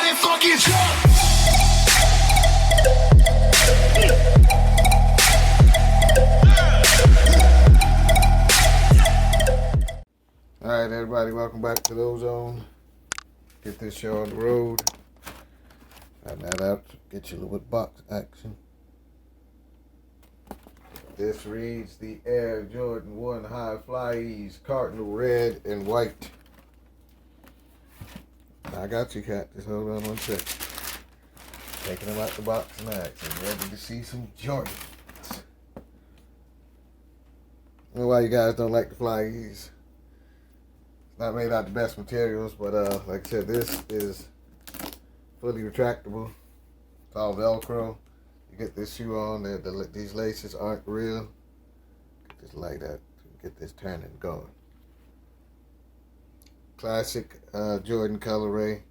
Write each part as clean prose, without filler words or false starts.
Everybody fucking jump! Alright everybody, welcome back to the Ozone. Get this show on the road. Find that out, get you a little bit box action. This reads the Air Jordan 1 High Flyease Cardinal Red and White. I got you, Cat. Just hold on one sec. Taking them out the box next and ready to see some Jordans. I don't know why you guys don't like the Flyease. Not made out of the best materials, but like I said, this is fully retractable. It's all Velcro. You get this shoe on, these laces aren't real. Just like that, get this turning going. Classic Jordan colorway.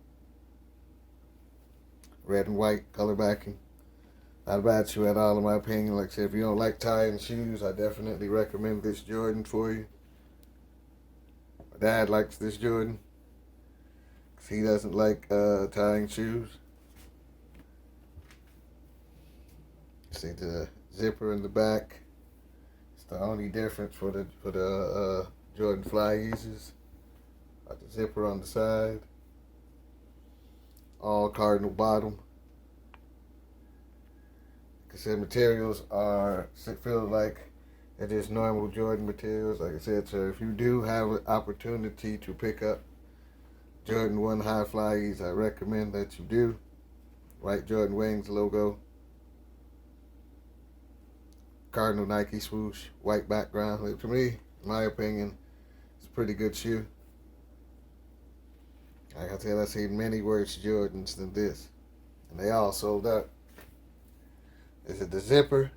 Red and white color backing. Not a bad shoe at all in my opinion. Like I said, if you don't like tying shoes, I definitely recommend this Jordan for you. My dad likes this Jordan because he doesn't like tying shoes. See the zipper in the back. It's the only difference for the Jordan Flyeases. Got the zipper on the side. All cardinal bottom. Like I said, materials feel like they're just normal Jordan materials. Like I said, so if you do have an opportunity to pick up Jordan 1 High Flyease, I recommend that you do. White Jordan Wings logo. Cardinal Nike swoosh, white background. To me, in my opinion, it's a pretty good shoe. Like I said, I've seen many worse Jordans than this. And they all sold out. Is it the zipper?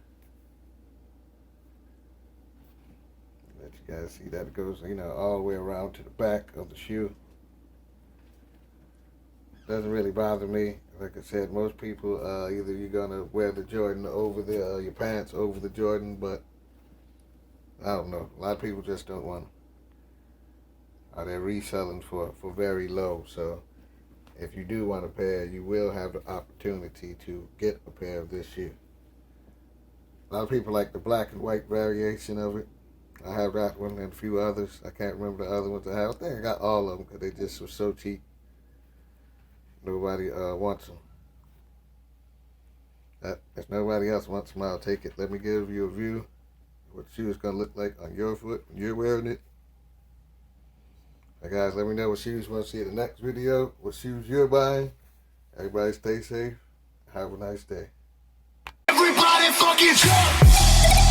Let you guys see that it goes, all the way around to the back of the shoe. Doesn't really bother me. Like I said, most people, either you're gonna wear the Jordan over your pants over the Jordan, but I don't know. A lot of people just don't want them. Or they're reselling for very low. So if you do want a pair, you will have the opportunity to get a pair of this shoe. A lot of people like the black and white variation of it. I have that one and a few others. I can't remember the other ones I have. I think I got all of them because they just were so cheap. Nobody wants them. If nobody else wants them, I'll take it. Let me give you a view of what the shoe is going to look like on your foot when you're wearing it. Hey guys, let me know what shoes you want to see in the next video, what shoes you're buying. Everybody stay safe. Have a nice day. Everybody fucking jump!